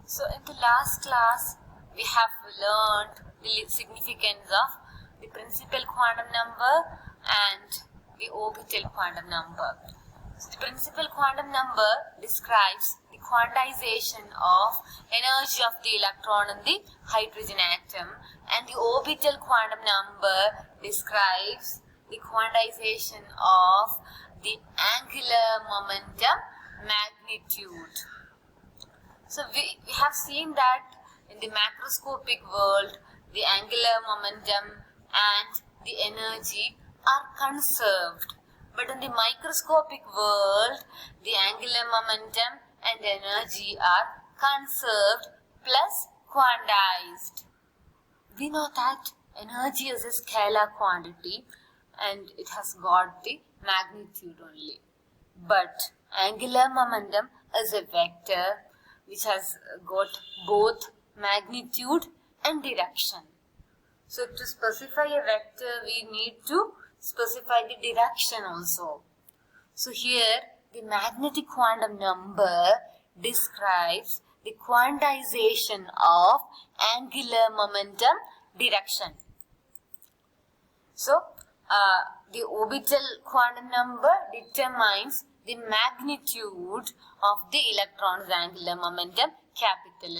So in the last class, we have learned the significance of the principal quantum number and the orbital quantum number. So the principal quantum number describes the quantization of energy of the electron in the hydrogen atom, and the orbital quantum number describes the quantization of the angular momentum magnitude. So we have seen that in the macroscopic world, the angular momentum and the energy are conserved. But in the microscopic world, the angular momentum and energy are conserved plus quantized. We know that energy is a scalar quantity and it has got the magnitude only. But angular momentum is a vector which has got both magnitude and direction. So to specify a vector, we need to specify the direction also. So here the magnetic quantum number describes the quantization of angular momentum direction. So the orbital quantum number determines the magnitude of the electron's angular momentum, capital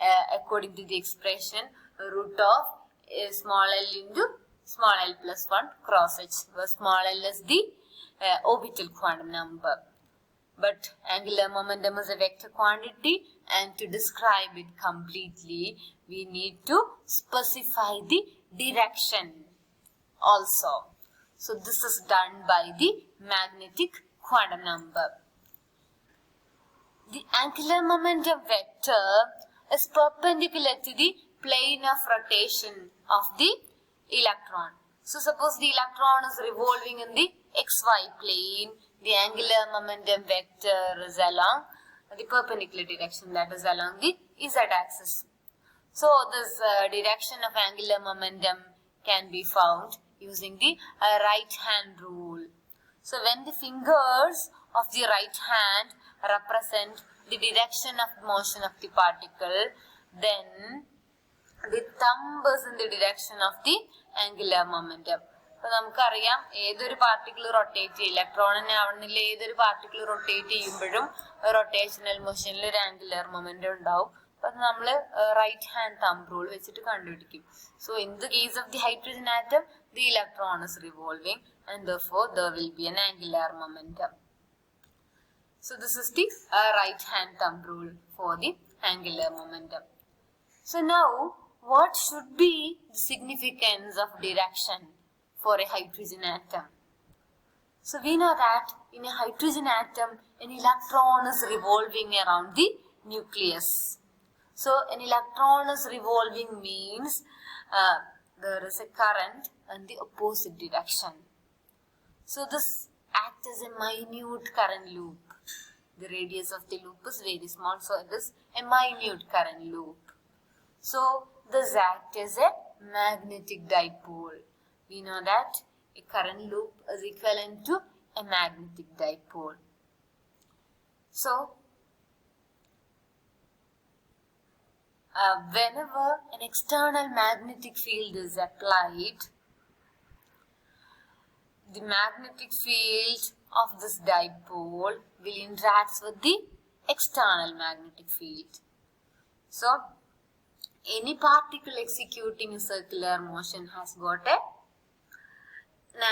L, according to the expression root of small l into small l plus 1 cross h, where small l is the orbital quantum number. But angular momentum is a vector quantity, and to describe it completely, we need to specify the direction also. So this is done by the magnetic quantum number. The angular momentum vector is perpendicular to the plane of rotation of the electron. So suppose the electron is revolving in the xy plane, the angular momentum vector is along the perpendicular direction, that is along the z axis. So this direction of angular momentum can be found using the right hand rule. So when the fingers of the right hand represent the direction of motion of the particle, then the thumb is in the direction of the angular momentum. So നമുക്കറിയാം ഏതൊരു particle rotate ചെയ്യും, ഇലക്ട്രോണിനെ ആവണമെന്നില്ല, ഏതൊരു particle rotate ചെയ്യുമ്പോഴും rotational മോഷനിൽ ഒരു angular momentum ഉണ്ടാവും. അപ്പൊ അത് നമ്മൾ റൈറ്റ് ഹാൻഡ് തമ്പ് റൂൾ വെച്ചിട്ട് കണ്ടുപിടിക്കും. So in the case of the hydrogen atom, the electron is revolving and therefore there will be an angular momentum. So this is the right hand thumb rule for the angular momentum. So now what should be the significance of direction for a hydrogen atom? So we know that in a hydrogen atom, an electron is revolving around the nucleus. So an electron is revolving means there is a current in the opposite direction. So this acts as a minute current loop. The radius of the loop is very small, so it is a minute current loop. So this acts as a magnetic dipole. We know that a current loop is equivalent to a magnetic dipole. So whenever an external magnetic field is applied, the magnetic field of this dipole will interact with the external magnetic field. So any particle executing a circular motion has got an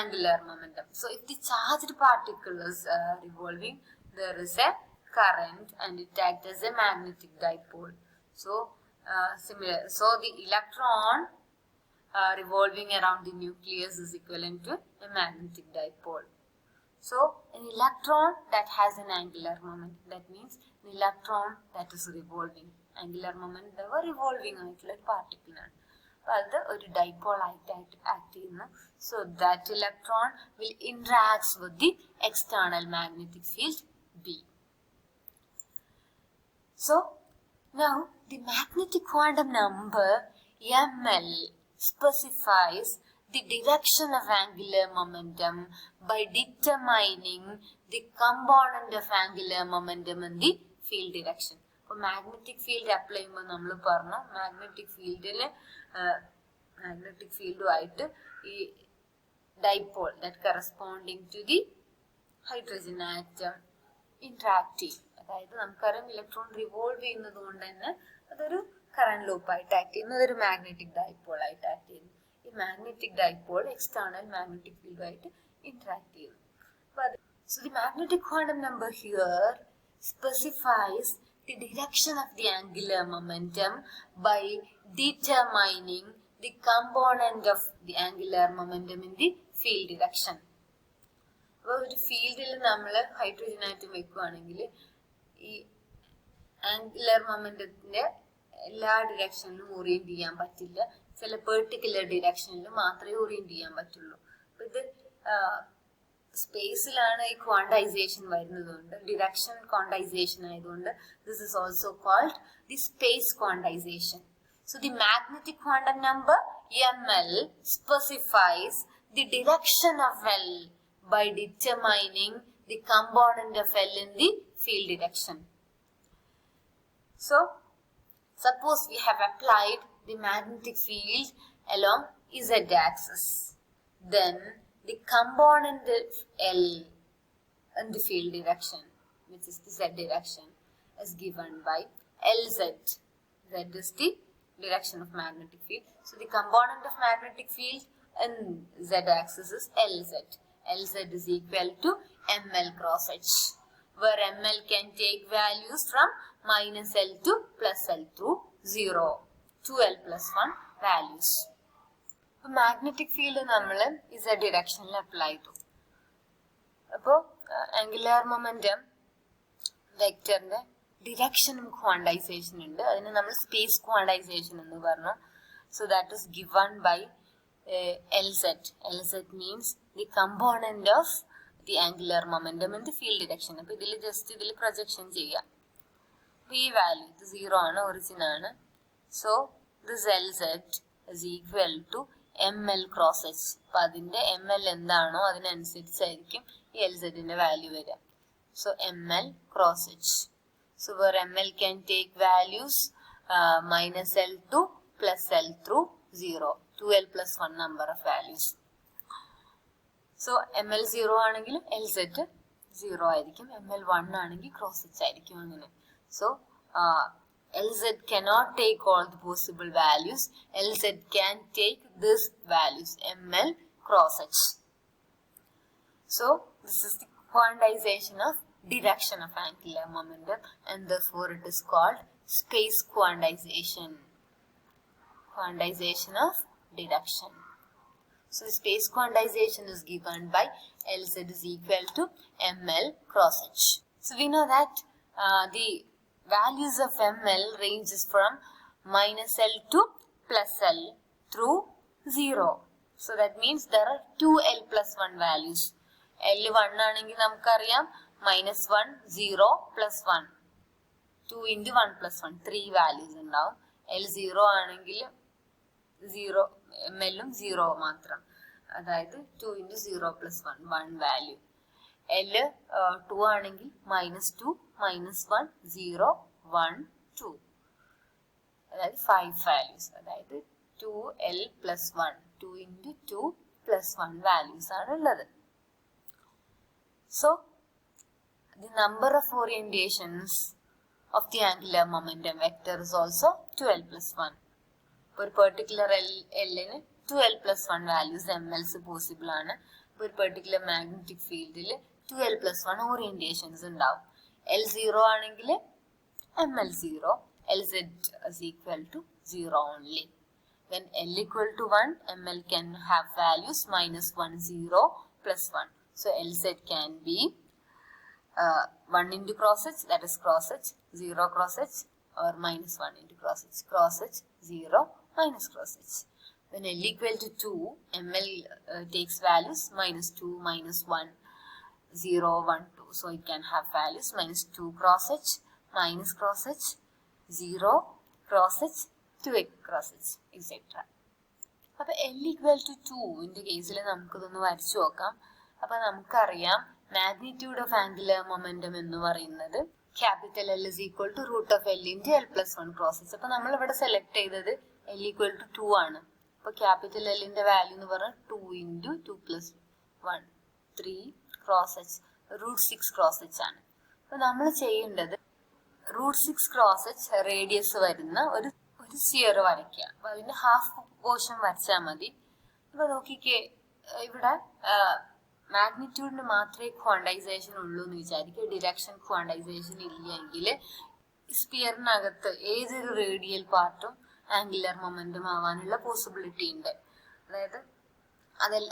angular momentum. So if the charged particle is revolving, there is a current and it acts as a magnetic dipole. So similar. So the electron revolving around the nucleus is equivalent to a magnetic dipole. So an electron that has an angular momentum, that means an electron that is revolving. Angular momentum revolving ആയിട്ടുള്ള ഒരു particle ആണ്. അപ്പോൾ അത് ഒരു dipole ആയിട്ട് act ചെയ്യുന്നു. So that electron will interact with the external magnetic field B. So now the magnetic quantum number ML specifies the direction of angular momentum by determining the component of angular momentum in the field direction. അപ്പോൾ magnetic field apply ചെയ്യുമ്പോൾ നമ്മൾ പറഞ്ഞു magnetic ഫീൽഡുമായിട്ട് ഈ dipole that corresponding to the hydrogen atom interact ചെയ്യും. അതായത് നമുക്കറിയാം electron revolve ചെയ്യുന്നത് കൊണ്ട് തന്നെ അതൊരു കറന്റ് ലൂപ്പായിട്ട് ആക്ട് ചെയ്യുന്നു, അതൊരു മാഗ്നറ്റിക് ഡൈപോൾ ആയിട്ട് ആക്ട് ചെയ്യുന്നു. ഈ മാഗ്നറ്റിക് ഡൈപോൾ എക്സ്റ്റേണൽ മാഗ്നറ്റിക് ഫീൽഡുമായിട്ട് ഇന്ററാക്ട് ചെയ്യുന്നു. So the magnetic quantum number here specifies the direction of the angular momentum by determining the component of the angular momentum in the field direction. അപ്പോൾ ഒരു ഫീൽഡിൽ നമ്മൾ hydrogen atom വെക്കുകയാണെങ്കിൽ ഈ angular മൊമെന്റത്തിന്റെ എല്ലാ ഡിറക്ഷനിലും orient ചെയ്യാൻ പറ്റില്ല, ചില പെർട്ടിക്കുലർ ഡിറക്ഷനിൽ മാത്രമേ ഓറിയന്റ് ചെയ്യാൻ പറ്റുള്ളൂ. അപ്പൊ ഇത് സ്പേസിലാണ് ഈ ക്വാണ്ടൈസേഷൻ വരുന്നതുകൊണ്ട്, ഡിറക്ഷൻ ക്വാണ്ടൈസേഷൻ ആയതുകൊണ്ട് this is also called the space quantization. So the magnetic quantum number ML specifies the direction of L by determining the component of L in the field direction. So suppose we have applied the magnetic field along Z axis, then the component of L in the field direction, which is the Z direction, is given by Lz. Z is the direction of magnetic field. So the component of magnetic field in Z axis is Lz. Lz is equal to ML cross H, where ML can take values from minus L to plus L through 0, 2L plus 1 values. Magnetic field നമ്മൾ Z ഡിറക്ഷനിൽ apply ചെയ്തു. അപ്പോൾ angular momentum വെക്ടറിന്റെ ഡിറക്ഷനും quantisation ഉണ്ട്, അതിന് നമ്മൾ space quantization എന്ന് പറഞ്ഞു. So that is given by Lz. Lz means the component of the angular momentum in the field direction. അപ്പൊ ഇതിൽ പ്രൊജക്ഷൻ ചെയ്യാം. അപ്പൊ ഈ വാല്യൂ ഇത് 0 ആണ്, ഒറിജിൻ ആണ്. So this Lz is equal to ML cross H. അപ്പൊ അതിന്റെ ML എന്താണോ അതിനനുസരിച്ചായിരിക്കും ഈ LZന്റെ വാല്യൂ വരിക. So ML cross H. So where ML can take values minus L to plus L through 0, 2L plus 1 number of values. So ML 0 ആണെങ്കിൽ LZ 0 ആയിരിക്കും, ML 1 ആണെങ്കിൽ cross H ആയിരിക്കും അങ്ങനെ. So LZ cannot take all the possible values. LZ can take this values ML cross H. So this is the quantization of direction of angular momentum, and therefore it is called space quantization. Quantization of direction. So the space quantization is given by Lz is equal to ML cross H. So we know that the values of ML ranges from minus L to plus L through 0. So that means there are 2L plus 1 values. L 1 ആണെങ്കിൽ നമുക്കറിയാം minus 1, 0, plus 1. 2 into 1 plus 1, 3 values ഉണ്ടാവും. L 0 ആണെങ്കിൽ 0, ML 0 മാത്രം. അതായത് 2 into 0 plus 1, 1 value. L 2 ആണെങ്കിൽ minus 2, minus 1, 0, 1, 2. അതായത് 5 values. അതായത് 2L plus 1, 2 into 2 plus 1 values ആണ് ഉള്ളത്. So the number of orientations of the angular momentum vector is also 2L plus 1. For a particular L in 2L plus 1 values MLs possible ആണ്. For a particular magnetic field 2L plus 1 orientations ഉണ്ടാവും. L 0 ആണെങ്കിൽ ML 0, Lz is equal to 0 only. When L equal to 1, ML can have values minus 1, 0, plus 1. So Lz can be 1 into cross H, that is cross H, 0 cross H, or minus 1 into cross H, 0, minus cross H. When L equal to 2, ML takes values minus 2, minus 1, 0, 1, 2. So it can have values minus 2 cross H, minus cross H, 0 cross H, 2 cross H, etc. അപ്പോൾ L equal to 2 ഇൻ്റെ കേസിൽ നമുക്കിതൊന്ന് വരച്ചു നോക്കാം. അപ്പോൾ നമുക്കറിയാം magnitude of angular momentum എന്ന് പറയുന്നത് capital L is equal to root of L into L plus 1 cross h. അപ്പൊ നമ്മൾ ഇവിടെ സെലക്ട് ചെയ്തത് L equal to 2 ആണ്. അപ്പൊ ക്യാപിറ്റൽ L ന്റെ വാല്യൂ എന്ന് പറഞ്ഞാൽ 2 into 2 plus 1 3 cross h root 6 cross h ആണ്. അപ്പൊ നമ്മൾ ചെയ്യേണ്ടത് root 6 cross h റേഡിയസ് വരുന്ന ഒരു സ്ഫിയർ വരയ്ക്കുക. അപ്പൊ അതിന്റെ ഹാഫ് പോർഷൻ വരച്ചാൽ മതി. അപ്പൊ നോക്കിക്കേ, ഇവിടെ മാഗ്നിറ്റ്യൂഡിന് മാത്രമേ ക്വാണ്ടൈസേഷൻ ഉള്ളൂ എന്ന് വിചാരിക്കുക. ഡിറക്ഷൻ ക്വാണ്ടൈസേഷൻ ഇല്ലെങ്കിൽ സ്പിയറിനകത്ത് ഏതൊരു റേഡിയൽ പാർട്ടും ആംഗുലർ മൊമെന്റം ആവാനുള്ള പോസിബിലിറ്റി ഉണ്ട്. അതായത്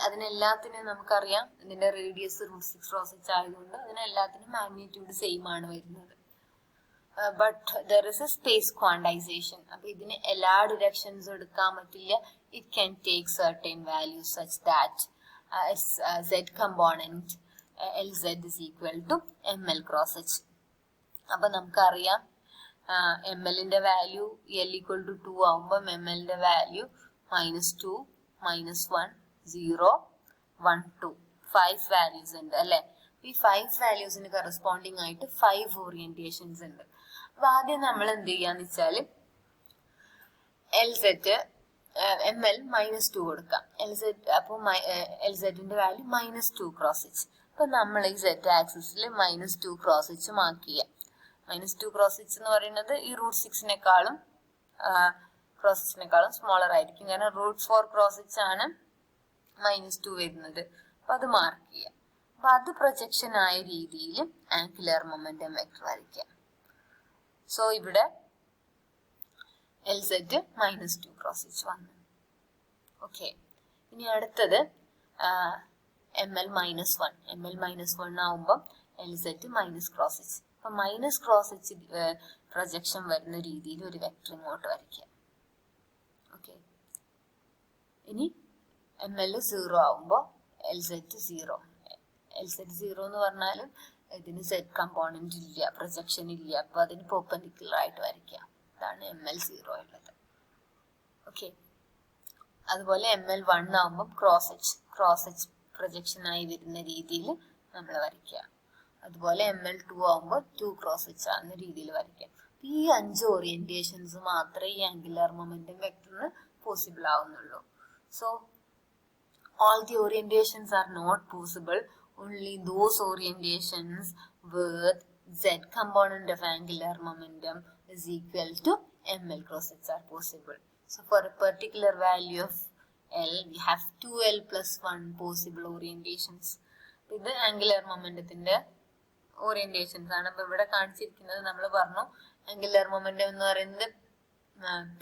അതിനെല്ലാത്തിനും നമുക്കറിയാം ഇതിന്റെ റേഡിയസ് റൂട്ട് 6 ക്രോസ് h ആയതുകൊണ്ട് അതിനെല്ലാത്തിനും മാഗ്നിറ്റ്യൂഡ് സെയിം ആണ് വരുന്നത്. But there is A space quantisation. അപ്പൊ ഇതിന് എല്ലാ ഡിറക്ഷൻസും എടുക്കാൻ പറ്റില്ല. It can take certain values such that z component Lz is equal to ml cross h. അപ്പൊ നമുക്കറിയാം ml-ന്റെ വാല്യൂ L equal to 2 ആവുമ്പോൾ ml-ന്റെ വാല്യൂ -2 -1 0 1 2 5 വാല്യൂസ് ഉണ്ട് അല്ലെ. ഈ 5 വാല്യൂസിന് കറസ്പോണ്ടിങ് ആയിട്ട് 5 ഓറിയന്റേഷൻസ് ഉണ്ട്. അപ്പൊ ആദ്യം നമ്മൾ എന്ത് ചെയ്യാന്ന് വെച്ചാല് Lz ml -2 കൊടുക്കാം. അപ്പൊ Lz-ന്റെ വാല്യൂ -2 ക്രോസ് h. അപ്പൊ നമ്മൾ ഈ z ആക്സിസിൽ -2 ക്രോസ് h മാർക്ക് ചെയ്യാം. -2 ക്രോസ് h എന്ന് പറയുന്നത് ഈ റൂട്ട് 6-നേക്കാളും സ്മോളർ ആയിരിക്കും. കാരണം റൂട്ട് 4 ക്രോസ് h ആണ് -2 വരുന്നത്. അപ്പൊ അത് മാർക്ക് ചെയ്യാം. അപ്പൊ അത് പ്രൊജക്ഷൻ ആയ രീതിയിൽ ആംഗുലർ മൊമെന്റം വെക്ടർ വരയ്ക്കാം. സോ ഇവിടെ Lz -2 ക്രോസ് h വന്നു. ഓക്കെ, ഇനി അടുത്തത് ml -1. ml -1 ആവുമ്പോൾ Lz മൈനസ് ക്രോസ് h. അപ്പൊ മൈനസ് ക്രോസ് h പ്രൊജക്ഷൻ വരുന്ന രീതിയിൽ ഒരു വെക്ടർ ഇങ്ങോട്ട് വരയ്ക്കാം. ഓക്കെ, ഇനി ml 0 ആവുമ്പോൾ Lz 0. Lz 0 എന്ന് പറഞ്ഞാലും ഇതിന് z കമ്പോണന്റ് ഇല്ല, പ്രൊജക്ഷൻ ഇല്ല. അപ്പൊ അതിന് പെർപെൻഡിക്കുലർ ആയിട്ട് വരയ്ക്കാം. ഇതാണ് ml 0 ഉള്ളത്. ഓക്കെ, അതുപോലെ ml 1 ആവുമ്പോൾ ക്രോസ് h പ്രൊജക്ഷൻ ആയി വരുന്ന രീതിയിൽ നമ്മൾ വരയ്ക്കുക. അതുപോലെ ml 2 ആവുമ്പോൾ 2 ക്രോസ് h ആവുന്ന രീതിയിൽ വരയ്ക്കാം. ഈ 5 ഓറിയന്റേഷൻസ് മാത്രമേ ഈ ആംഗുലർ മൊമെന്റം വെക്ടറിന് പോസിബിൾ ആവുന്നുള്ളൂ. So all the orientations are not possible. Only those orientations with z component of angular momentum is equal to ml cross h are possible. So for a particular value of L, we have 2L plus 1 possible orientations. ഇത് angular മൊമെന്റത്തിന്റെ orientations ആണ്. അപ്പൊ ഇവിടെ കാണിച്ചിരിക്കുന്നത് നമ്മൾ പറഞ്ഞു angular momentum എന്ന് പറയുന്നത്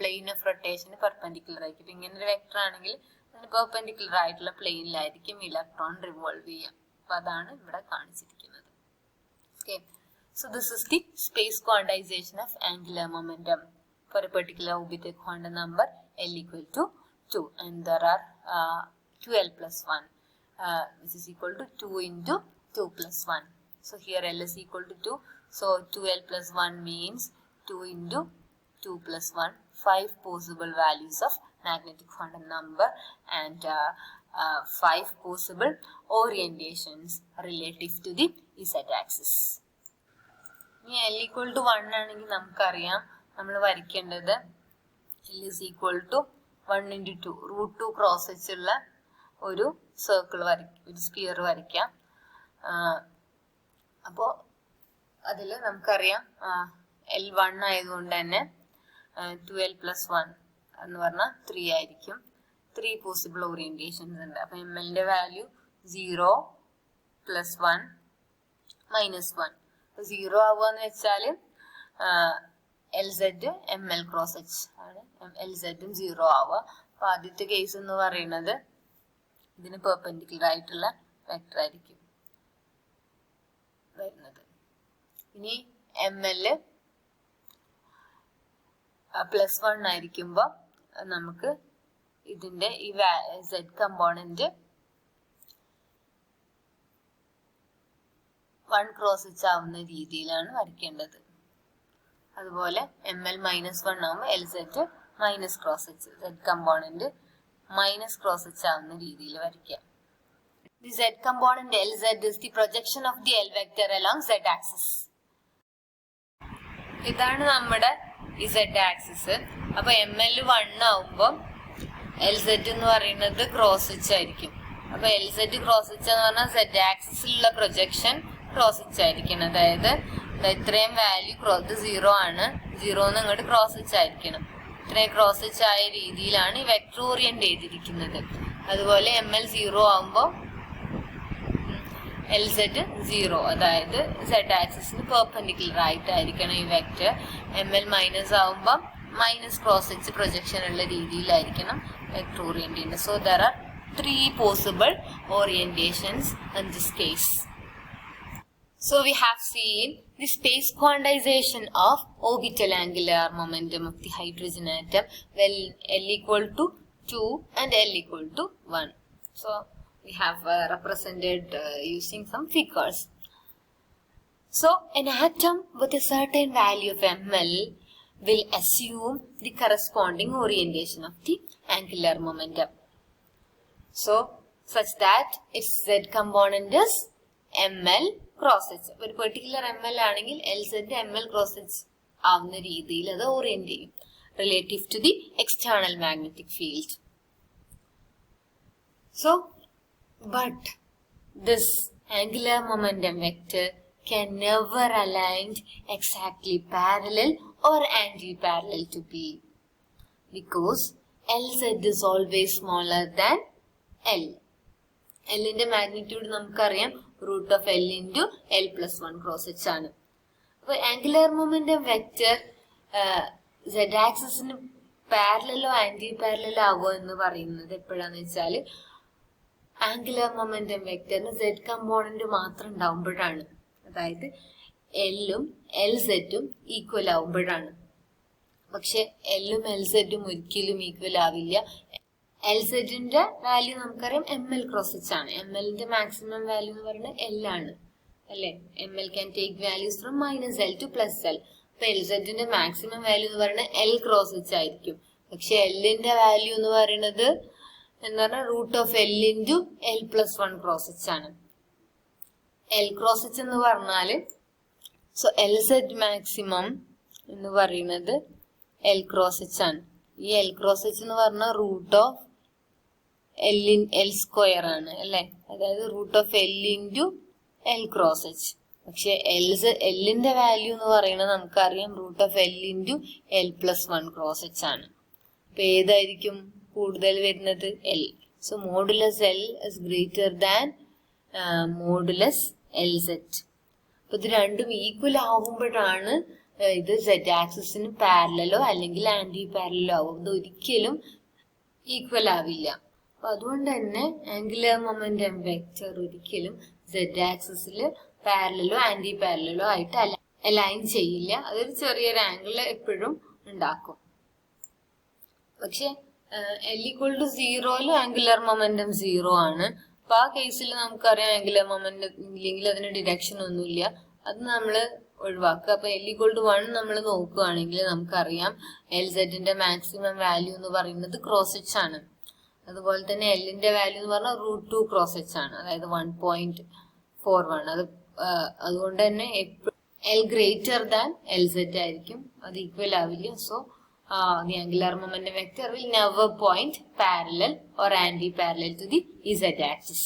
plain of റൊട്ടേഷന് perpendicular ആയിരിക്കും. ഇപ്പൊ ഇങ്ങനെ ഒരു വെക്ടർ ആണെങ്കിൽ അതിന് പെർപെൻഡിക്കുലർ ആയിട്ടുള്ള പ്ലെയിനിലായിരിക്കും ഇലക്ട്രോൺ റിവോൾവ് ചെയ്യാം. അപ്പൊ അതാണ് ഇവിടെ കാണിച്ചിരിക്കുന്നത്. Okay, so this is the space quantization of angular momentum for a particular orbital quantum number L equal to 2, and there are 2L plus 1 which is equal to 2 into 2 plus 1. So here L is equal to 2, so 2L plus 1 means 2 into 2 plus 1, 5 possible values of magnetic quantum number and 5 possible orientations relative to the z axis. ഇനി L equal to 1 ആണെങ്കിൽ നമുക്കറിയാം നമ്മൾ വരയ്ക്കേണ്ടത് L is equal to 1 into 2 root 2 cross h ഉള്ള ഒരു circle ഒരു sphere വരയ്ക്കാം. അപ്പോൾ അതിൽ നമുക്കറിയാം L1 ആയതുകൊണ്ട് തന്നെ 2L plus 1 എന്ന് പറഞ്ഞാൽ 3 ആയിരിക്കും. 3 പോസിബിൾ ഓറിയന്റേഷൻസ് ഉണ്ട്. അപ്പൊ ml-ന്റെ വാല്യൂ 0 plus 1 minus 1. 0 ആവുകയെന്ന് വെച്ചാല് Lz ml ക്രോസ് h ആണ്. Lz-ഉം 0 ആവുക. അപ്പൊ ആദ്യത്തെ കേസ് എന്ന് പറയുന്നത് ഇതിന് പെർപെൻഡിക്കുലർ ആയിട്ടുള്ള വെക്ടർ ആയിരിക്കും വരുന്നത്. ഇനി ml പ്ലസ് 1 ആയിരിക്കുമ്പോ നമുക്ക് ഇതിന്റെ ഈ z കമ്പോണന്റ് 1 ക്രോസ് h ആവുന്ന രീതിയിലാണ് വരയ്ക്കേണ്ടത്. അതുപോലെ ml -1 ആവുമ്പോൾ Lz minus cross h, z component minus cross h ആവുന്ന രീതിയിൽ വരയ്ക്കാം. The z component Lz is the projection of the L vector along z axis. ഇതാണ് നമ്മുടെ Z ആക്സിസ്. അപ്പൊ ML 1 ആവുമ്പോ LZ എന്ന് പറയുന്നത് ക്രോസ് എച്ച് ആയിരിക്കും. അപ്പൊ LZ ക്രോസ് എച്ച് എന്ന് പറഞ്ഞാൽ Z ആക്സിസിലുള്ള പ്രൊജക്ഷൻ ക്രോസ് എച്ച് ആയിരിക്കണം. അതായത് ഇത്രയും വാല്യൂ ഇത് 0 ആണ്, 0 ഇങ്ങോട്ട് ക്രോസ് എച്ച് ആയിരിക്കണം. ഇത്രയും ക്രോസ് എച്ച് ആയ രീതിയിലാണ് ഈ വെക്ടർ ഓറിയന്റ് ചെയ്തിരിക്കുന്നത്. അതുപോലെ ML 0 ആവുമ്പോൾ LZ 0, അതായത് Z ആക്സിസിന് പെർപെൻഡിക്കുലർ ആയിട്ടായിരിക്കണം ഈ വെക്ടർ. ML മൈനസ് ആവുമ്പോൾ മൈനസ് ക്രോസ് എച്ച് പ്രൊജക്ഷൻ ഉള്ള രീതിയിലായിരിക്കണം വെക്ടർ ഓറിയന്റ് ചെയ്യുന്നത്. So there are 3 possible orientations in this case. So we have seen the space quantization of orbital angular momentum of the hydrogen atom when L equal to 2 and L equal to 1. So we have represented using some figures. So an atom with a certain value of ml will assume the corresponding orientation of the angular momentum. So such that its z component is ml cross h. ഒരു particular ml ആണെങ്കിൽ LZ ml cross h ആവുന്ന രീതിയിൽ അത് orient ചെയ്യും relative to the external magnetic field. So but this angular momentum vector can never align exactly parallel or anti-parallel to B, because LZ is always smaller than L. L in the magnitude നമുക്കറിയാം root of L into L plus 1 cross h ആണ്. അപ്പോൾ angular momentum vector Z axis-ന് പാരലലോ anti പാരലലോ ആവോ എന്ന് പറയുന്നത് എപ്പോഴാന്ന് വെച്ചാൽ ആംഗുലർ മൊമെന്റം വെക്ടറിന് Z കമ്പോണന്റ് മാത്രം ഉണ്ടാവുമ്പോഴാണ്. അതായത് L-ഉം LZ-ഉം ഈക്വൽ ആവുമ്പോഴാണ്. പക്ഷെ L-ഉം LZ-ഉം ഒരിക്കലും ഈക്വൽ ആവില്ല. LZ-ന്റെ വാല്യൂ നമുക്കറിയാം ML ക്രോസ് എച്ച് ആണ്. ML-ന്റെ മാക്സിമം വാല്യൂ എന്ന് പറയുന്നത് L ആണ്, അല്ലെ? ML can take values from -L to +L. അപ്പൊ LZ-ന്റെ മാക്സിമം വാല്യൂ എന്ന് പറയുന്നത് L ക്രോസ് എച്ച് ആയിരിക്കും. പക്ഷെ L-ന്റെ വാല്യൂ എന്ന് പറയുന്നത് എന്ന് പറഞ്ഞാൽ root of L into L plus 1 cross h ആണ്. L ക്രോസ് എച്ച് എന്ന് പറഞ്ഞാല് സോ LZ മാക്സിമം എന്ന് പറയുന്നത് L ക്രോസ് എച്ച് ആണ്. ഈ L ക്രോസ് എച്ച് എന്ന് പറഞ്ഞാൽ റൂട്ട് ഓഫ് L സ്ക്വയർ ആണ്, അല്ലെ? അതായത് root of L into L cross h. പക്ഷെ L-ന്റെ വാല്യൂ എന്ന് പറയുന്നത് നമുക്കറിയാം root of L into L plus 1 cross h ആണ്. അപ്പൊ ഏതായിരിക്കും കൂടുതൽ വരുന്നത്? L. So modulus L is greater than modulus LZ. അപ്പൊ ഇത് രണ്ടും ഈക്വൽ ആവുമ്പോഴാണ് ഇത് Z ആക്സിസിന് പാരലലോ അല്ലെങ്കിൽ ആന്റി പാരലലോ ആവും. ഇത് ഒരിക്കലും ഈക്വൽ ആവില്ല. അപ്പൊ അതുകൊണ്ട് തന്നെ ആംഗുലർ മൊമെന്റം വെക്ടർ ഒരിക്കലും Z ആക്സിസിൽ പാരലലോ ആന്റി പാരലലോ ആയിട്ട് അലൈൻ ചെയ്യില്ല. അതൊരു ചെറിയൊരു ആംഗിൾ എപ്പോഴും ഉണ്ടാക്കും. പക്ഷെ L equal to 0 angular momentum 0 ആണ്. അപ്പൊ ആ കേസിൽ നമുക്കറിയാം ആംഗുലർ മൊമെന്റം ഇല്ലെങ്കിൽ അതിന് ഡിറക്ഷൻ ഒന്നുമില്ല, അത് നമ്മള് ഒഴിവാക്കുക. അപ്പൊ L equal to 1 നമ്മൾ നോക്കുകയാണെങ്കിൽ നമുക്കറിയാം LZ-ന്റെ മാക്സിമം വാല്യൂ എന്ന് പറയുന്നത് ക്രോസ് എച്ച് ആണ്. അതുപോലെ തന്നെ L-ന്റെ വാല്യൂ എന്ന് പറഞ്ഞാൽ √2 ക്രോസ് എച്ച് ആണ്, അതായത് 1.41. അതുകൊണ്ട് തന്നെ L greater than LZ ആയിരിക്കും, അത് ഈക്വൽ ആവില്ല. So the angular momentum vector will never point parallel or anti-parallel to the Z axis.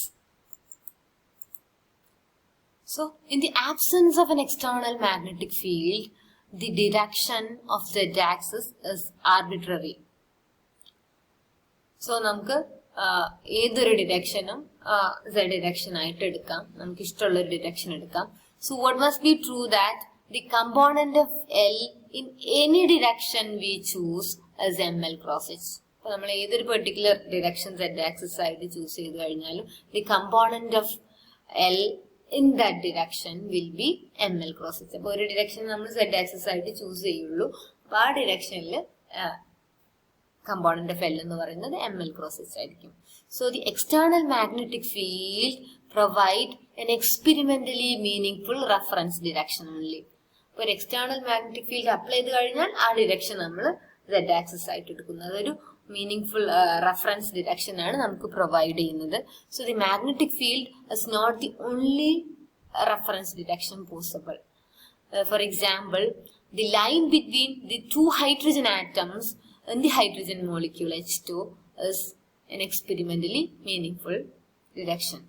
So, in the absence of an external magnetic field, the direction of Z axis is arbitrary. So, നമുക്ക് ഏതൊരു ഡിറക്ഷനും Z direction ആയിട്ട് എടുക്കാം, നമുക്ക് ഇഷ്ടമുള്ള ഒരു direction എടുക്കാം. So, what must be true that the component of L in any direction we choose as ML cross H. അപ്പൊ നമ്മൾ ഏതൊരു പെർട്ടിക്കുലർ ഡിറക്ഷൻ Z ആക്സിസ് ആയിട്ട് ചൂസ് ചെയ്ത് കഴിഞ്ഞാലും the component of L in that direction will be ML cross H. അപ്പൊ ഒരു direction നമ്മൾ Z axis ആയിട്ട് ചൂസ് ചെയ്യുള്ളൂ. അപ്പൊ ആ ഡിറക്ഷനിൽ component of L എന്ന് പറയുന്നത് ML cross H ആയിരിക്കും. So the external magnetic field provide an experimentally meaningful reference direction only. ഒരു എക്സ്റ്റേണൽ മാഗ്നറ്റിക് ഫീൽഡ് അപ്ലൈ ചെയ്ത് കഴിഞ്ഞാൽ ആ ഡിറക്ഷൻ നമ്മൾ Z ആക്സിസ് ആയിട്ട് എടുക്കുന്നത്. അതൊരു മീനിങ് ഫുൾ റെഫറൻസ് ഡിറക്ഷൻ ആണ് നമുക്ക് പ്രൊവൈഡ് ചെയ്യുന്നത്. So the magnetic field is not the only reference direction possible. For example, the line between the two hydrogen atoms in the hydrogen molecule H2 is an experimentally meaningful direction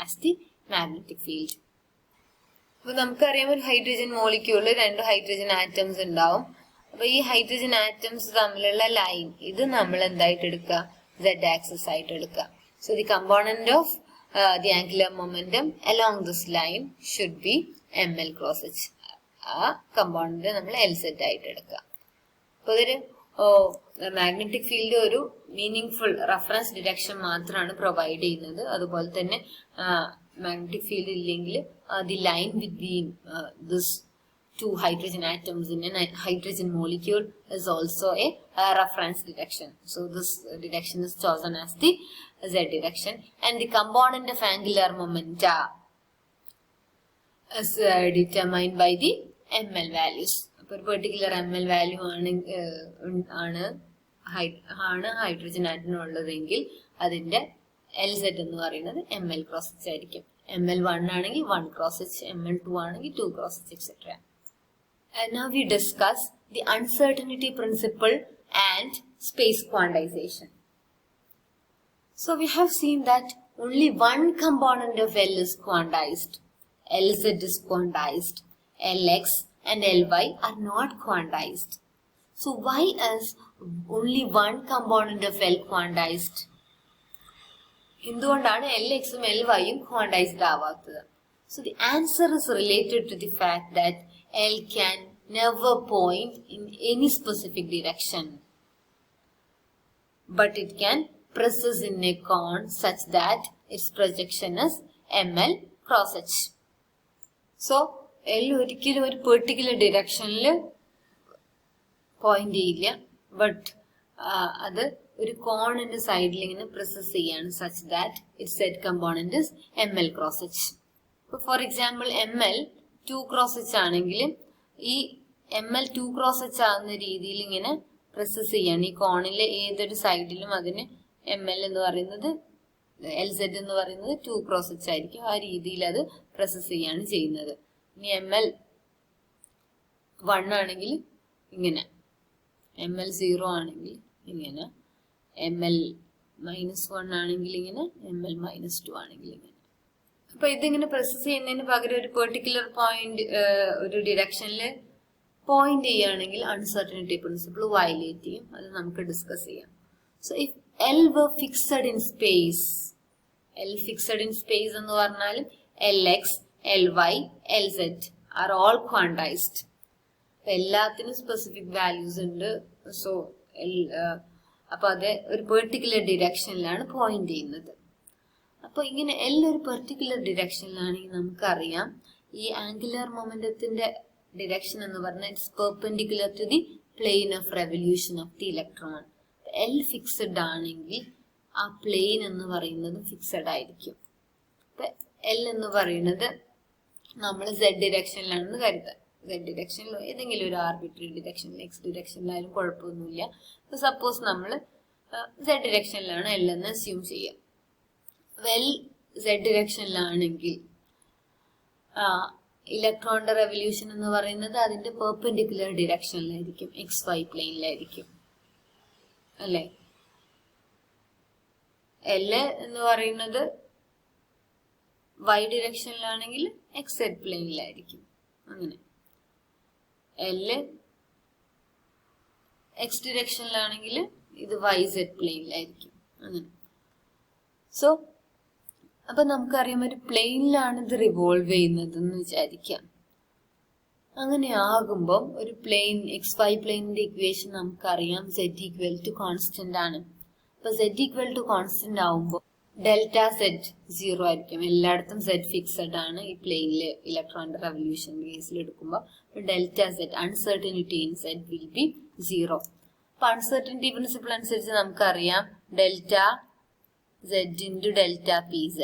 as the magnetic field. അപ്പോൾ നമുക്കറിയാം ഒരു hydrogen മോളിക്യൂളിൽ 2 hydrogen atoms ഉണ്ടാവും. അപ്പൊ ഈ hydrogen atoms തമ്മിലുള്ള line ഇത് നമ്മൾ എന്തായിട്ട് എടുക്കുക? Z ആക്സിസ് ആയിട്ട് എടുക്കുക. So the component of the angular momentum along this line should be ml cross h. ആ കമ്പോണന്റ് നമ്മൾ LZ ആയിട്ട് എടുക്കുക. അപ്പൊ ഇതൊരു മാഗ്നറ്റിക് ഫീൽഡ് ഒരു മീനിങ് റഫറൻസ് ഡിറക്ഷൻ മാത്രമാണ് പ്രൊവൈഡ് ചെയ്യുന്നത്. അതുപോലെ തന്നെ മാഗ്നറ്റിക് ഫീൽഡ് ഇല്ലെങ്കിൽ the line between this two hydrogen atoms in a hydrogen molecule is also a reference direction. So this direction is chosen as the Z direction, and the component of angular momenta is determined by the ml values. അപ്പോൾ ഒരു particular ml value ആണ് hydrogen ആറ്റത്തിനുള്ളതെങ്കിൽ അതിന്റെ LZ എന്ന് പറയുന്നത് ml cross h ആയിരിക്കും. ml1 ആണെങ്കിൽ 1 cross h, ml2 ആണെങ്കിൽ 2 cross h, etc. And now we discuss the uncertainty principle and space quantization. So we have seen that only one component of L is quantized. Lz is quantized. Lx and Ly are not quantized. So why is only one component of L quantized? എന്തുകൊണ്ടാണ് Lx ഉം Ly ഉം quantized ആവാത്തത്? So the answer is related to the fact that L can never point in any specific direction, but it can precess in a cone such that its projection is ml cross h. So L ഒരിക്കലും ഒരു particular ഡിറക്ഷനിൽ point ചെയ്യില്ല, but അത് ഒരു കോണിന്റെ സൈഡിൽ ഇങ്ങനെ presses ചെയ്യാണ് such that its z component is ml cross h. For example ml 2 cross h ആണെങ്കിൽ ഈ ml 2 cross h ആകുന്ന രീതിയിൽ ഇങ്ങനെ പ്രസസ് ചെയ്യാണ്. ഈ കോണിലെ ഏതൊരു സൈഡിലും അതിന് ml എന്ന് പറയുന്നത് LZ എന്ന് പറയുന്നത് 2 cross h ആയിരിക്കും. ആ രീതിയിൽ അത് പ്രസസ് ചെയ്യാണ് ചെയ്യുന്നത്. ഇനി ml 1 ആണെങ്കിൽ ഇങ്ങനെ, ml 0 ആണെങ്കിൽ ഇങ്ങനെ, ml -1 ആണെങ്കിൽ ഇങ്ങനെ, ml -2 ആണെങ്കിൽ ഇങ്ങനെ. അപ്പൊ ഇതിങ്ങനെ പ്രസസ് ചെയ്യുന്നതിന് പകരം ഒരു പെർട്ടിക്കുലർ പോയിന്റ് ഒരു ഡിറക്ഷനിൽ പോയിന്റ് ചെയ്യുകയാണെങ്കിൽ അൺസർട്ടനിറ്റി പ്രിൻസിപ്പിൾ വയലേറ്റ് ചെയ്യും. അത് നമുക്ക് ഡിസ്കസ് ചെയ്യാം. So if L were fixed in space, L fixed in space എന്ന് പറഞ്ഞാലും Lx, Ly, Lz are all quantized. എല്ലാത്തിനും സ്പെസിഫിക് വാല്യൂസ് ഉണ്ട്. സോ അപ്പൊ അത് ഒരു പെർട്ടിക്കുലർ ഡിറക്ഷനിലാണ് പോയിന്റ് ചെയ്യുന്നത്. അപ്പൊ ഇങ്ങനെ ഒരു പെർട്ടിക്കുലർ ഡിറക്ഷനിലാണെങ്കിൽ നമുക്കറിയാം ഈ ആംഗുലർ മൊമെന്റത്തിന്റെ ഡിറക്ഷൻ എന്ന് പറഞ്ഞാൽ it's perpendicular to the plane of revolution of the electron. L fixed ആണെങ്കിൽ ആ പ്ലെയിൻ എന്ന് പറയുന്നത് ഫിക്സഡ് ആയിരിക്കും. അപ്പൊ L എന്ന് പറയുന്നത് നമ്മൾ Z ഡിറക്ഷനിലാണെന്ന് കരുതാം. Z ഡിറക്ഷനിലോ ഏതെങ്കിലും ഒരു ആർബിട്രറി ഡിറക്ഷനിൽ X ഡിറക്ഷനിലായാലും കുഴപ്പമൊന്നുമില്ല. അപ്പൊ സപ്പോസ് നമ്മൾ Z ഡിറക്ഷനിലാണ് L എന്ന് അസ്യൂം ചെയ്യാം. വെൽ Z ഡിറക്ഷനിലാണെങ്കിൽ ഇലക്ട്രോണിന്റെ റെവല്യൂഷൻ എന്ന് പറയുന്നത് അതിന്റെ പെർപെൻഡിക്കുലർ ഡിറക്ഷനിലായിരിക്കും, XY പ്ലെയിനിലായിരിക്കും അല്ലെ. L എന്ന് പറയുന്നത് Y ഡിറക്ഷനിലാണെങ്കിൽ XZ പ്ലെയിനിലായിരിക്കും. അങ്ങനെ L X ഡിറക്ഷനിലാണെങ്കിൽ ഇത് YZ പ്ലെയിനിലായിരിക്കും. അങ്ങനെ സോ അപ്പൊ നമുക്കറിയാം ഒരു പ്ലെയിനിലാണ് ഇത് റിവോൾവ് ചെയ്യുന്നത് എന്ന് വിചാരിക്കാം. അങ്ങനെ ആകുമ്പോൾ ഒരു പ്ലെയിൻ XY പ്ലെയിനിന്റെ ഇക്വേഷൻ നമുക്കറിയാം Z ഈക്വൽ ടു കോൺസ്റ്റന്റ് ആണ്. അപ്പൊ Z ഈക്വൽ ടു കോൺസ്റ്റന്റ് ആവുമ്പോൾ ഡെൽറ്റ Z 0 ആയിരിക്കും. എല്ലായിടത്തും Z ഫിക്സഡ് ആണ്. ഈ പ്ലെയിനില് ഇലക്ട്രോണിന്റെ റെവല്യൂഷൻ കേസിൽ എടുക്കുമ്പോൾ delta Z uncertainty in Z will be 0. അപ്പൊ അൺസർട്ടനിറ്റി പ്രിൻസിപ്പിൾ അനുസരിച്ച് നമുക്കറിയാം delta Z into delta PZ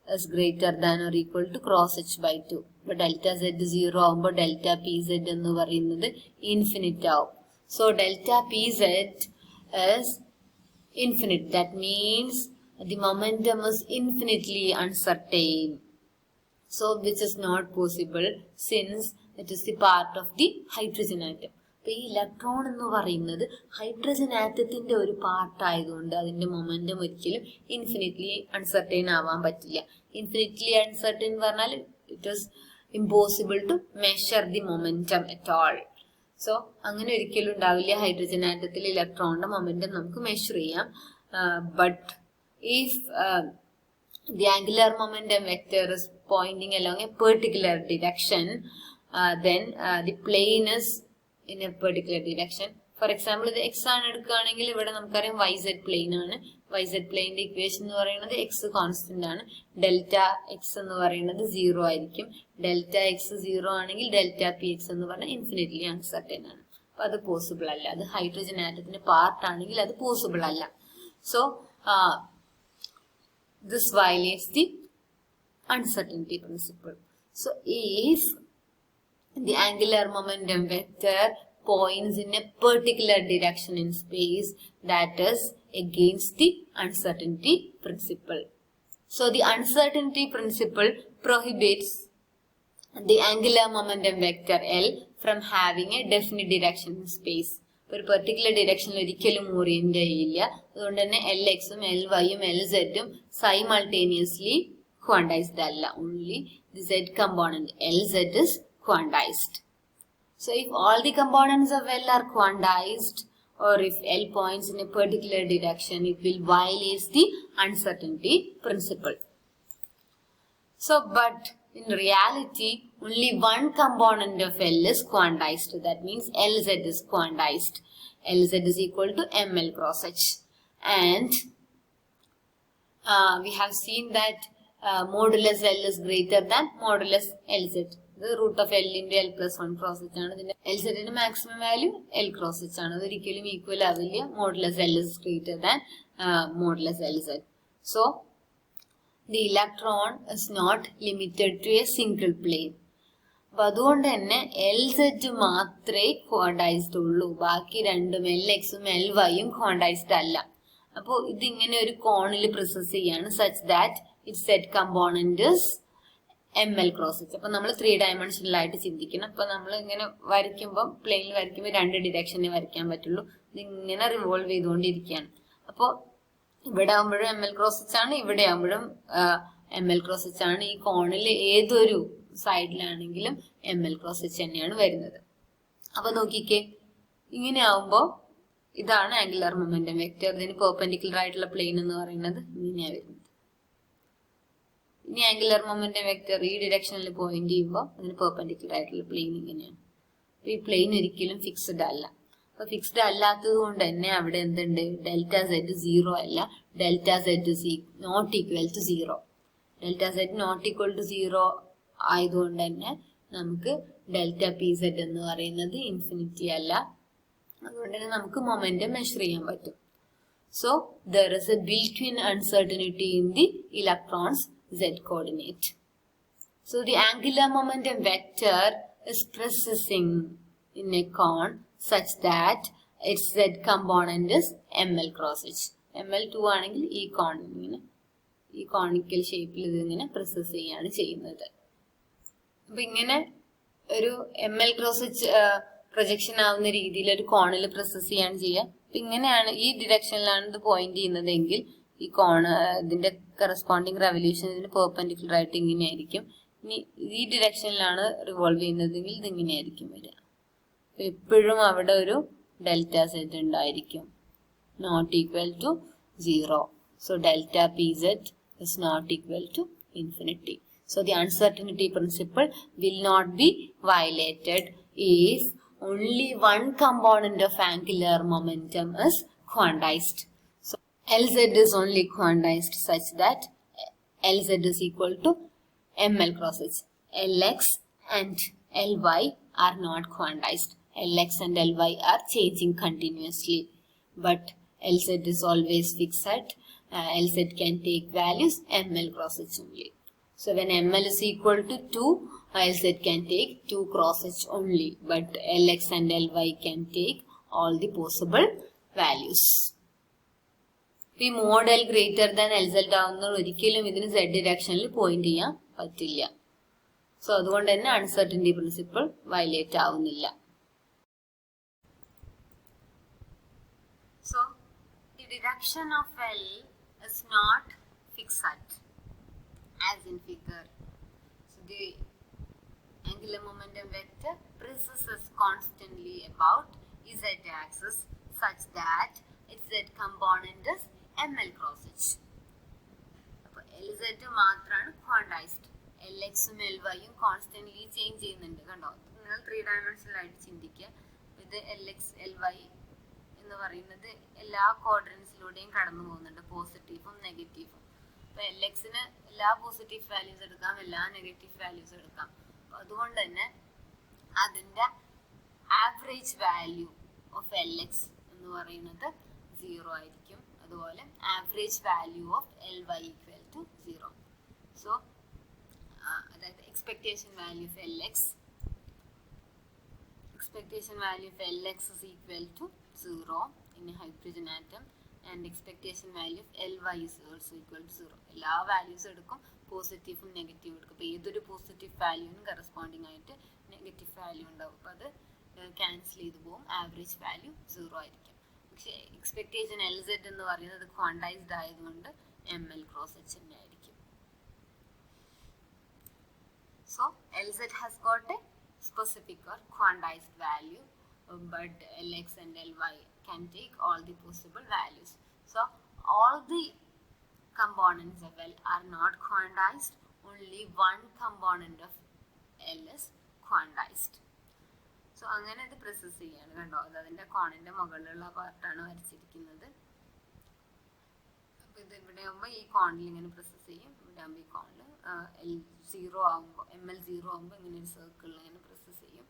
is greater than or equal to cross h by 2. But delta Z 0 ആവുമ്പോൾ delta PZ എന്ന് പറയുന്നത് ഇൻഫിനിറ്റ് ആവും. So delta PZ is infinite. That means the momentum is infinitely uncertain. So which is not possible since That is the part of the hydrogen atom. അപ്പൊ ഈ electron എന്ന് പറയുന്നത് hydrogen ആറ്റത്തിന്റെ ഒരു part ആയതുകൊണ്ട് അതിന്റെ മൊമെന്റം ഒരിക്കലും infinitely uncertain ആവാൻ പറ്റില്ല. ഇൻഫിനിറ്റ്ലി അൺസർട്ടൈൻ പറഞ്ഞാൽ it is impossible to measure the momentum at all. So അങ്ങനെ ഒരിക്കലും ഉണ്ടാവില്ല. ഹൈഡ്രജൻ ആറ്റത്തിൽ ഇലക്ട്രോണിന്റെ മൊമെന്റം നമുക്ക് മെഷർ ചെയ്യാം. But if the angular momentum vector is pointing along a particular direction, then the plane is in a particular direction. For example, ഇത് x ആണ് എടുക്കുകയാണെങ്കിൽ ഇവിടെ നമുക്കറിയാം yz പ്ലെയിൻ ആണ്. yz പ്ലെയിന്റെ ഇക്വേഷൻ എന്ന് പറയുന്നത് x കോൺസ്റ്റന്റ് ആണ്. ഡെൽറ്റ എക്സ് എന്ന് പറയുന്നത് 0 ആയിരിക്കും. ഡെൽറ്റ എക്സ് 0 ആണെങ്കിൽ ഡെൽറ്റ പി എക്സ് എന്ന് പറഞ്ഞാൽ ഇൻഫിനിറ്റ്ലി അൺസർട്ടൈൻ ആണ്. അപ്പൊ അത് പോസിബിൾ അല്ല. അത് ഹൈഡ്രജൻ ആറ്റത്തിന്റെ പാർട്ട് ആണെങ്കിൽ അത് പോസിബിൾ അല്ല. So this violates the uncertainty principle. So if the angular momentum vector points in a particular direction in space, that is against the uncertainty principle. So the uncertainty principle prohibits the angular momentum vector L from having a definite direction in space. ഒരു particular ഡയറക്ഷനിൽ ഒരിക്കലും orient ചെയ്യില്ല. അതുകൊണ്ട് തന്നെ L എക്സും L വൈയും L സെറ്റും simultaneously quantized അല്ല. Only the Z component L Z is quantized. So if all the components of L are quantized or if L points in a particular direction, it will violate the uncertainty principle. So, but in reality, only one component of L is quantized. That means Lz is quantized. Lz is equal to ml cross h. And we have seen that modulus L is greater than modulus Lz. The root of L into L plus 1 cross h. Lz in maximum value L cross h. Equal modulus L is greater than modulus Lz. So, the electron is not limited to a single plane. അപ്പൊ അതുകൊണ്ട് തന്നെ L set മാത്രമേ quantised ഉള്ളൂ. ബാക്കി രണ്ടും L എക്സും L വൈയും quantised അല്ല. അപ്പോൾ ഇതിങ്ങനെ ഒരു കോണിൽ പ്രോസസ് ചെയ്യാണ് such that it set component M L cross H. അപ്പൊ നമ്മൾ 3 ഡയമെൻഷനിലായിട്ട് ചിന്തിക്കണം. അപ്പൊ നമ്മൾ ഇങ്ങനെ വരയ്ക്കുമ്പോൾ പ്ലെയിനിൽ വരയ്ക്കുമ്പോൾ 2 ഡിറക്ഷനെ വരയ്ക്കാൻ പറ്റുള്ളൂ. ഇതിങ്ങനെ റിവോൾവ് ചെയ്തുകൊണ്ടിരിക്കുകയാണ്. അപ്പോൾ ഇവിടെ ആകുമ്പോഴും എം എൽ ക്രോസ് എച്ച് ആണ്, ഇവിടെ ആകുമ്പോഴും എം എൽ ക്രോസ് എച്ച് ആണ്. ഈ കോണിൽ ഏതൊരു സൈഡിലാണെങ്കിലും എം എൽ ക്രോസ് എച്ച് തന്നെയാണ് വരുന്നത്. അപ്പൊ നോക്കിക്കേ, ഇങ്ങനെ ആവുമ്പോ ഇതാണ് ആംഗുലർ മൊമെന്റം വെക്ടർ. ഇതിന് പെർപെൻഡിക്കുലർ ആയിട്ടുള്ള പ്ലെയിൻ എന്ന് പറയുന്നത് ഇങ്ങനെയാ വരുന്നത്. ഇനി ആംഗുലർ മൊമെന്റം വെക്ടർ ഈ ഡിറക്ഷനിൽ പോയിന്റ് ചെയ്യുമ്പോൾ അതിന് പെർപെൻഡിക്കുലർ ആയിട്ടുള്ള പ്ലെയിൻ ഇങ്ങനെയാണ്. അപ്പൊ ഈ പ്ലെയിൻ ഒരിക്കലും ഫിക്സ്ഡ് അല്ല. അപ്പൊ ഫിക്സ്ഡ് അല്ലാത്തത് കൊണ്ട് തന്നെ അവിടെ എന്തുണ്ട്? ഡെൽറ്റ സെഡ് 0 അല്ല. Delta Z not equal to 0. Delta Z not equal to 0 ആയതുകൊണ്ട് തന്നെ നമുക്ക് ഡെൽറ്റ പി സെഡ് എന്ന് പറയുന്നത് ഇൻഫിനിറ്റി അല്ല. അതുകൊണ്ട് തന്നെ നമുക്ക് മൊമെന്റം മെഷർ ചെയ്യാൻ പറ്റും. So there is A built in uncertainty in the electrons z coordinate. So the angular momentum vector is precessing in a cone such that its z component is ml cross h. ml2 ആണെങ്കിൽ ഈ കോൺ ഇങ്ങനെ ഈ conical ഷേപ്പിൽ ഇതിങ്ങനെ process ചെയ്യാണ് ചെയ്യുന്നത്. അപ്പൊ ഇങ്ങനെ ഒരു M L cross H projection ആവുന്ന രീതിയിൽ ഒരു കോണിൽ പ്രോസസ് ചെയ്യാണ് ചെയ്യുക. അപ്പൊ ഇങ്ങനെയാണ് ഈ ഡിറക്ഷനിലാണ് ഇത് പോയിന്റ് ചെയ്യുന്നതെങ്കിൽ ഈ കോണ് ഇതിന്റെ കറസ്പോണ്ടിങ് റെവല്യൂഷൻ ഇതിന് പെർപെൻഡിക്കുലർ ആയിട്ട് ഇങ്ങനെയായിരിക്കും. ഇനി ഈ ഡിറക്ഷനിലാണ് റിവോൾവ് ചെയ്യുന്നതെങ്കിൽ ഇത് ഇങ്ങനെയായിരിക്കും വരിക. എപ്പോഴും അവിടെ ഒരു ഡെൽറ്റ സെറ്റ് ഉണ്ടായിരിക്കും, not equal to 0. So delta P Z is not equal to infinity. So the uncertainty principle will not be violated if only one component of angular momentum is quantized. So Lz is only quantized such that Lz is equal to ml cross h. Lx and Ly are not quantized. Lx and Ly are changing continuously, but Lz is always fixed. Lz can take values ml cross h only. So when ml is equal to 2, Lz can take 2 cross h only, but Lx and Ly can take all the possible values. ഈ model greater than Lz ആവുന്ന ഒരിക്കലും ഇതിന് z ഡിറക്ഷനിൽ point ചെയ്യാൻ പറ്റില്ല. So അതുകൊണ്ട് തന്നെ uncertainty principle violate ആവുന്നില്ല. So the direction of L is not fixed as in figure. So the angular momentum vector precesses constantly about z axis such that its z component is ml cross h. അപ്പോൾ LZ മാത്രമാണ് quantised. LXും LYയും constantly change ചെയ്യുന്നുണ്ട്. കണ്ടോ, നിങ്ങൾ 3 dimensional ആയിട്ട് ചിന്തിക്കുക. ഇത് LX LY എന്ന് പറയുന്നത് എല്ലാ ക്വാഡ്രൻസിലൂടെയും കടന്നു പോകുന്നുണ്ട്, പോസിറ്റീവും നെഗറ്റീവും. അപ്പൊ LXന് എല്ലാ പോസിറ്റീവ് വാല്യൂസ് എടുക്കാം, എല്ലാ നെഗറ്റീവ് വാല്യൂസ് എടുക്കാം. അപ്പൊ അതുകൊണ്ട് തന്നെ അതിന്റെ ആവറേജ് വാല്യൂ ഓഫ് LX എന്ന് പറയുന്നത് 0 ആയിരിക്കും. അതുപോലെ average value of LY equal to 0. സോ അതായത് expectation value of LX is equal to 0 in a hydrogen atom, and expectation value of Ly is also equal to 0. എല്ലാ വാല്യൂസ് എടുക്കും, പോസിറ്റീവും നെഗറ്റീവും എടുക്കും. അപ്പോൾ ഏതൊരു പോസിറ്റീവ് വാല്യൂവിനും കറസ്പോണ്ടിങ് ആയിട്ട് നെഗറ്റീവ് വാല്യൂ ഉണ്ടാവും. അപ്പോൾ അത് ക്യാൻസൽ ചെയ്ത് പോകും, ആവറേജ് വാല്യൂ 0 ആയിരിക്കും. പക്ഷേ എക്സ്പെക്ടേഷൻ LZ എന്ന് പറയുന്നത് ക്വാണ്ടൈസ്ഡ് ആയതുകൊണ്ട് ML ക്രോസ് H തന്നെ ആയിരിക്കും. So LZ has got a specific or quantized value, but LX and LY can take all the possible values. So all the components of L are not quantized, only one component of L is quantized. So അങ്ങനെ ഇത് process ചെയ്യാണ്. കണ്ടോ, അത് അതിൻ്റെ കോണിൻ്റെ മുകളിലുള്ള പാർട്ടാണ് വരച്ചിരിക്കുന്നത്. അപ്പോൾ ഇത് ഇവിടെ ആകുമ്പോൾ ഈ കോണിൽ ഇങ്ങനെ പ്രോസസ് ചെയ്യും, ഇവിടെ ആകുമ്പോൾ ഈ കോണിൽ L0 ആകുമ്പോൾ ML 0 ആകുമ്പോൾ ഇങ്ങനെ ഒരു സർക്കിളിൽ ഇങ്ങനെ പ്രോസസ് ചെയ്യും.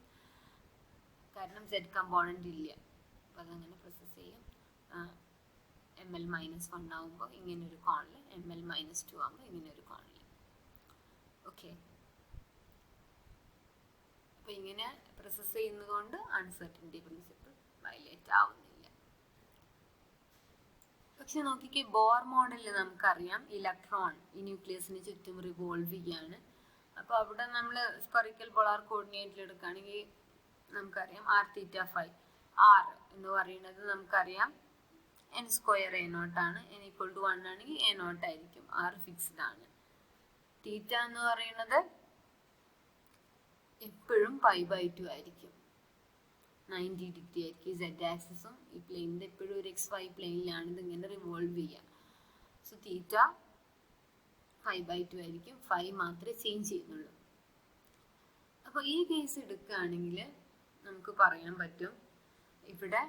കാരണം Z കമ്പോണൻ്റ് ഇല്ല, അപ്പോൾ അതങ്ങനെ പ്രോസസ് ചെയ്യും. ML -1 ആകുമ്പോൾ ഇങ്ങനെ ഒരു കോണിൽ, ML -2 ആകുമ്പോൾ ഇങ്ങനെ ഒരു കോണിൽ. ഓക്കെ, അപ്പോൾ ഇങ്ങനെ പ്രോസസ് ചെയ്യുന്നതുകൊണ്ട് അൺസർട്ടനിറ്റി പ്രിൻസിപ്പിൾ വയലേറ്റ് ആവുന്നില്ല. പക്ഷെ നോക്കിക്കേ, ബോർ മോഡലിൽ നമുക്കറിയാം ഇലക്ട്രോൺ ഈ ന്യൂക്ലിയസിന് ചുറ്റും റിവോൾവ് ചെയ്യാണ്. അപ്പോൾ അവിടെ നമ്മൾ സ്പെറിക്കൽ പോളാർ കോർഡിനേറ്റിൽ എടുക്കുകയാണെങ്കിൽ നമുക്കറിയാം r(θ)φ r എന്ന് പറയുന്നത് നമുക്കറിയാം n² a0 ആണ്. n=1 ആണെങ്കിൽ a0 ആയിരിക്കും, r ഫിക്സ്ഡ് ആണ്. തീറ്റ എന്ന് പറയുന്നത് എപ്പോഴും π/2 ആയിരിക്കും, 90 ഡിഗ്രി ആയിരിക്കും. Z ആക്സിസും ഈ പ്ലെയിനിൻ്റെ എപ്പോഴും ഒരു XY പ്ലെയിനിലാണ് ഇതിങ്ങനെ റിവോൾവ് ചെയ്യുക. സോ തീറ്റ π/2 ആയിരിക്കും, φ മാത്രമേ ചേഞ്ച് ചെയ്യുന്നുള്ളൂ. അപ്പോൾ ഈ കേസ് എടുക്കുകയാണെങ്കിൽ നമുക്ക് പറയാൻ പറ്റും, ഇവിടെ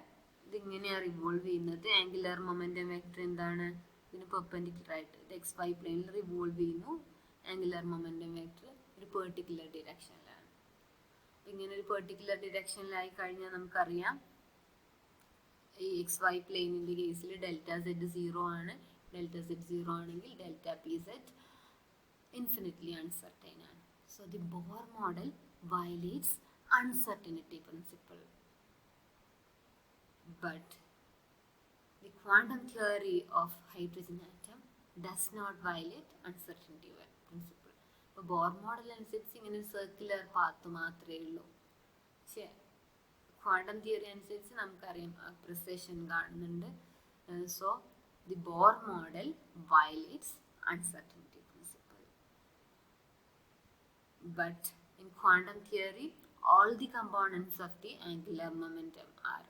ഇതിങ്ങനെയാണ് റിവോൾവ് ചെയ്യുന്നത്. ആംഗുലർ മൊമെന്റം വെക്ടർ എന്താണ്, ഇതിന് പെർപെൻഡിക്കുലർ ആയിട്ട് ഇത് XY പ്ലെയിനിൽ റിവോൾവ് ചെയ്യുന്നു. ആംഗുലർ മൊമെന്റം വെക്ടർ ഒരു പെർട്ടിക്കുലർ ഡിറക്ഷനിലാണ്. ഇങ്ങനെ ഒരു പെർട്ടിക്കുലർ ഡിറക്ഷനിലായി കഴിഞ്ഞാൽ നമുക്കറിയാം ഈ XY പ്ലെയിനിൻ്റെ കേസിൽ ΔZ 0 ആണ്. ΔZ 0 ആണെങ്കിൽ ΔPZ infinitely uncertain ആണ്. So the Bohr model violates uncertainty principle. But the quantum theory of hydrogen atom does not violate uncertainty principle. അപ്പോൾ ബോർ മോഡൽ അനുസരിച്ച് ഇങ്ങനെ ഒരു സർക്കുലർ പാത്ത് മാത്രമേ ഉള്ളൂ. പക്ഷേ ക്വാണ്ടം തിയറി അനുസരിച്ച് നമുക്കറിയാം പ്രിസിഷൻ കാണുന്നുണ്ട്. So the Bohr model violates uncertainty principle. But in quantum theory all the components of the angular momentum are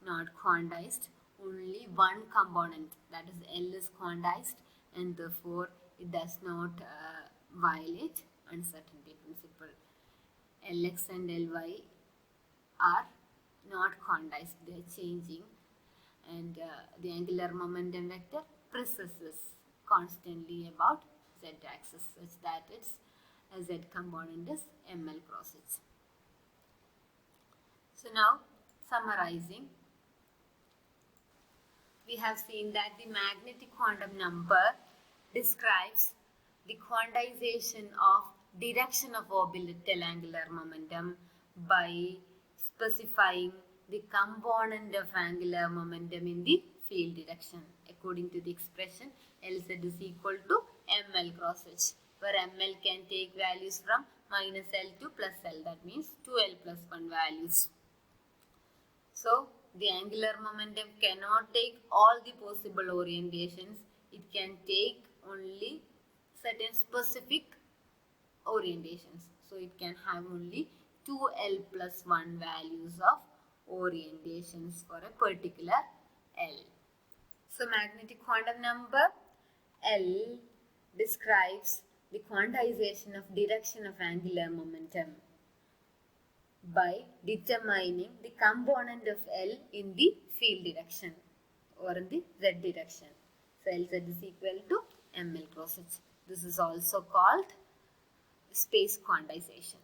not quantized. Only one component, that is L, is quantized, and therefore it does not violate uncertainty principle. Lx and Ly are not quantized, they are changing, and the angular momentum vector precesses constantly about z axis such that its z component is ml cross h. So now summarizing, we have seen that the magnetic quantum number describes the quantization of direction of orbital angular momentum by specifying the component of angular momentum in the field direction according to the expression Lz is equal to ml cross h, where ml can take values from minus L to plus L. That means 2L plus 1 values. So the angular momentum cannot take all the possible orientations. It can take only certain specific orientations. So it can have only 2L plus 1 values of orientations for a particular L. So magnetic quantum number L describes the quantization of direction of angular momentum by determining the component of L in the field direction or in the Z direction. So Lz is equal to ml cross h. This is also called space quantization.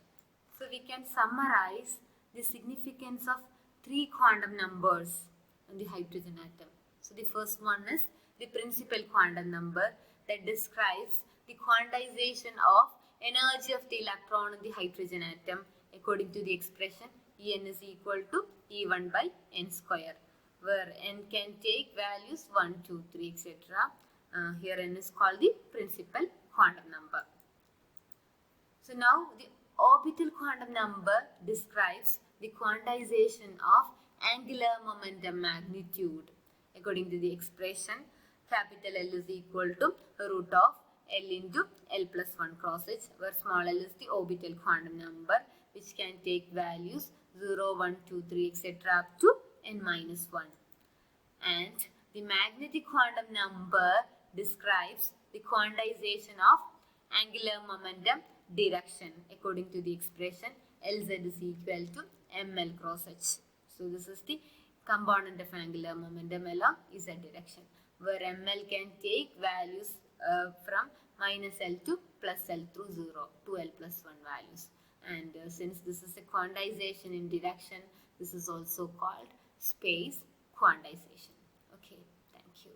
So we can summarize the significance of three quantum numbers on the hydrogen atom. So the first one is the principal quantum number that describes the quantization of energy of the electron in the hydrogen atom according to the expression En is equal to E1 by n square, where n can take values 1, 2, 3, etc. Here n is called the principal quantum number. So now the orbital quantum number describes the quantization of angular momentum magnitude according to the expression capital L is equal to root of L into L plus 1 cross h, where small l is the orbital quantum number which can take values 0, 1, 2, 3, etc. up to n minus 1. And the magnetic quantum number describes the quantization of angular momentum direction according to the expression Lz is equal to ml cross h. So this is the component of angular momentum along z direction, where ml can take values from minus L to plus L through 0 to L plus 1 values. And since this is a quantization in direction, this is also called space quantization. Okay, thank you.